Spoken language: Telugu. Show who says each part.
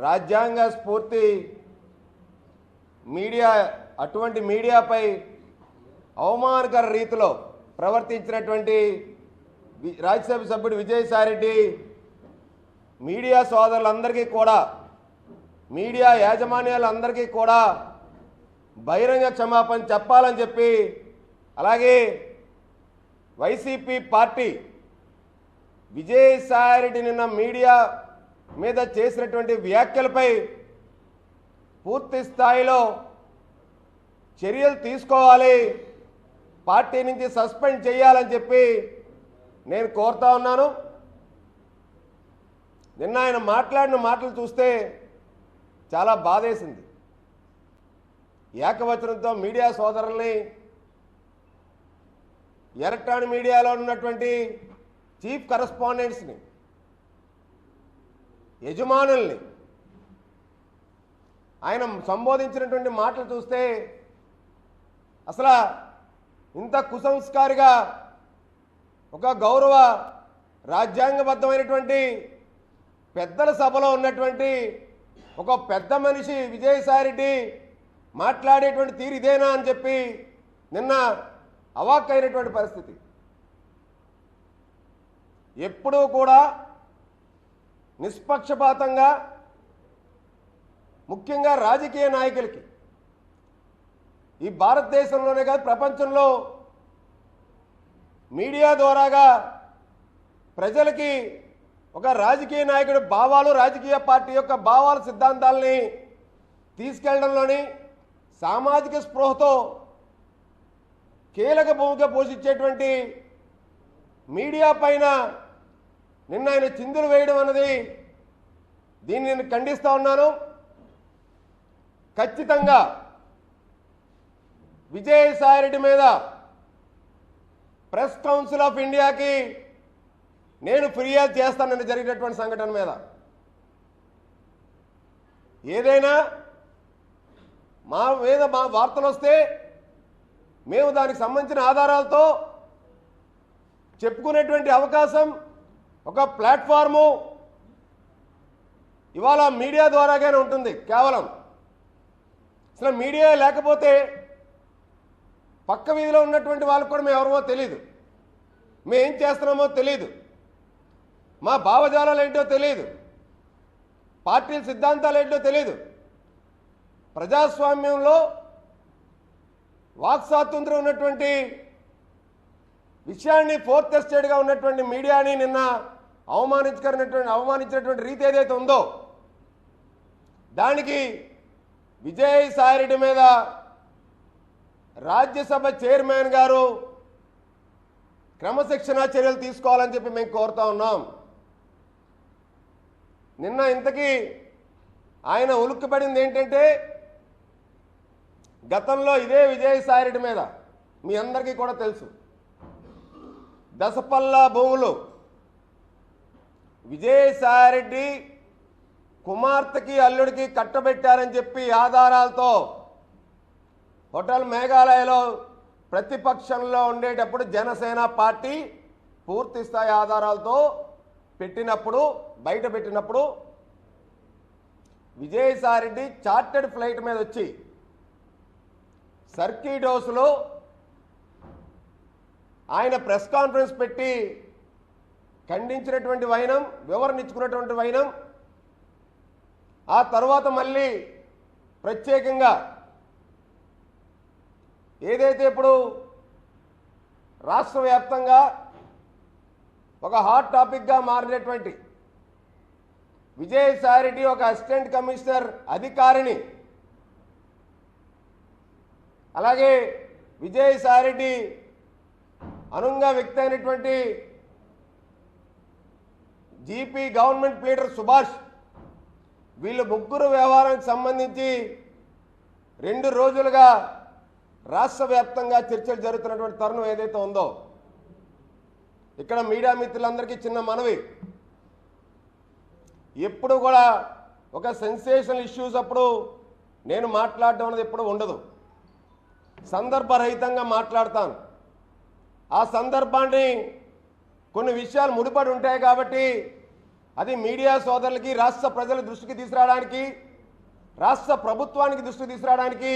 Speaker 1: రాజ్యాంగ స్ఫూర్తి మీడియా అటువంటి మీడియాపై అవమానకర రీతిలో ప్రవర్తించినటువంటి రాజ్యసభ సభ్యుడు విజయసాయిరెడ్డి మీడియా సోదరులందరికీ కూడా మీడియా యాజమాన్యాలందరికీ కూడా బహిరంగ క్షమాపణ చెప్పాలని చెప్పి అలాగే వైసీపీ పార్టీ విజయసాయిరెడ్డి నిన్న మీడియా మీద చేసినటువంటి వ్యాఖ్యలపై పూర్తి స్థాయిలో చర్యలు తీసుకోవాలి, పార్టీ నుంచి సస్పెండ్ చేయాలని చెప్పి నేను కోరుతా ఉన్నాను. నిన్న ఆయన మాట్లాడిన మాటలు చూస్తే చాలా బాధేసింది. ఏకవచనంతో మీడియా సోదరుల్ని, ఎలక్ట్రానిక్ మీడియాలో ఉన్నటువంటి చీఫ్ కరెస్పాండెంట్స్ని, యజమానుల్ని ఆయన సంబోధించినటువంటి మాటలు చూస్తే అసలు ఇంత కుసంస్కారిగా ఒక గౌరవ రాజ్యాంగబద్ధమైనటువంటి పెద్దల సభలో ఉన్నటువంటి ఒక పెద్ద మనిషి విజయసాయిరెడ్డి మాట్లాడేటువంటి తీరు ఇదేనా అని చెప్పి నిన్న అవాక్కైనటువంటి పరిస్థితి. ఎప్పుడూ కూడా నిష్పక్షపాతంగా ముఖ్యంగా రాజకీయ నాయకులకి ఈ భారతదేశంలోనే కాదు ప్రపంచంలో మీడియా ద్వారాగా ప్రజలకి ఒక రాజకీయ నాయకుడి భావాలు, రాజకీయ పార్టీ యొక్క భావాలు, సిద్ధాంతాలని తీసుకెళ్లడంలోని సామాజిక స్పృహతో కీలక భూమిక పోషించేటువంటి మీడియా పైన నిన్న ఆయన చిందులు వేయడం అన్నది దీన్ని నేను ఖండిస్తూ ఉన్నాను. ఖచ్చితంగా విజయసాయిరెడ్డి మీద ప్రెస్ కౌన్సిల్ ఆఫ్ ఇండియాకి నేను ఫిర్యాదు చేస్తానని జరిగినటువంటి సంఘటన మీద. ఏదైనా మా వార్తలు వస్తే మేము దానికి సంబంధించిన ఆధారాలతో చెప్పుకునేటువంటి అవకాశం, ఒక ప్లాట్ఫాము ఇవాళ మీడియా ద్వారాగానే ఉంటుంది. కేవలం అసలు మీడియా లేకపోతే పక్క వీధిలో ఉన్నటువంటి వాళ్ళకు కూడా మేము ఎవరమో తెలియదు, మేము ఏం చేస్తున్నామో తెలియదు, మా భావజాలాలు ఏంటో తెలియదు, పార్టీల సిద్ధాంతాలు ఏంటో తెలియదు. ప్రజాస్వామ్యంలో వాక్ స్వాతంత్ర్యం ఉన్నటువంటి విషయాన్ని ఫోర్త్ ఎస్టేట్గా ఉన్నటువంటి మీడియాని నిన్న అవమానించినటువంటి రీతి ఏదైతే ఉందో దానికి విజయసాయిరెడ్డి మీద రాజ్యసభ చైర్మన్ గారు క్రమశిక్షణా చర్యలు తీసుకోవాలని చెప్పి మేము కోరుతా ఉన్నాం. నిన్న ఇంతకీ ఆయన ఉలుక్కుపడింది ఏంటంటే, గతంలో ఇదే విజయసాయిరెడ్డి మీద మీ అందరికీ కూడా తెలుసు, దశపల్లా భూములు విజయసాయిరెడ్డి కుమార్తెకి అల్లుడికి కట్టబెట్టారని చెప్పి ఆధారాలతో హోటల్ మేఘాలయలో ప్రతిపక్షంలో ఉండేటప్పుడు జనసేన పార్టీ పూర్తి స్థాయి ఆధారాలతో బయట పెట్టినప్పుడు విజయసాయిరెడ్డి చార్టెడ్ ఫ్లైట్ మీద వచ్చి సర్కిట్ హౌస్లో ఆయన ప్రెస్ కాన్ఫరెన్స్ పెట్టి ఖండించినటువంటి వైనం, వివరణ ఇచ్చుకున్నటువంటి వైనం, ఆ తర్వాత మళ్ళీ ప్రత్యేకంగా ఏదైతే ఇప్పుడు రాష్ట్ర వ్యాప్తంగా ఒక హాట్ టాపిక్గా మారినటువంటి విజయసాయిరెడ్డి ఒక అసిస్టెంట్ కమిషనర్ అధికారిని, అలాగే విజయసాయిరెడ్డి అనుంగా వ్యక్తి అయినటువంటి జీపీ గవర్నమెంట్ లీడర్ సుభాష్, వీళ్ళు ముగ్గురు వ్యవహారానికి సంబంధించి 2 రోజులుగా రాష్ట్ర వ్యాప్తంగా చర్చలు జరుగుతున్నటువంటి తరుణం ఏదైతే ఉందో, ఇక్కడ మీడియా మిత్రులందరికీ చిన్న మనవి, ఎప్పుడు కూడా ఒక సెన్సేషనల్ ఇష్యూస్ అప్పుడు నేను మాట్లాడడం అనేది ఎప్పుడు ఉండదు, సందర్భరహితంగా మాట్లాడతాను. ఆ సందర్భాన్ని కొన్ని విషయాలు ముడిపడి ఉంటాయి కాబట్టి అది మీడియా సోదరులకి రాష్ట్ర ప్రజల దృష్టికి తీసుకురావడానికి రాష్ట్ర ప్రభుత్వానికి దృష్టికి తీసుకురావడానికి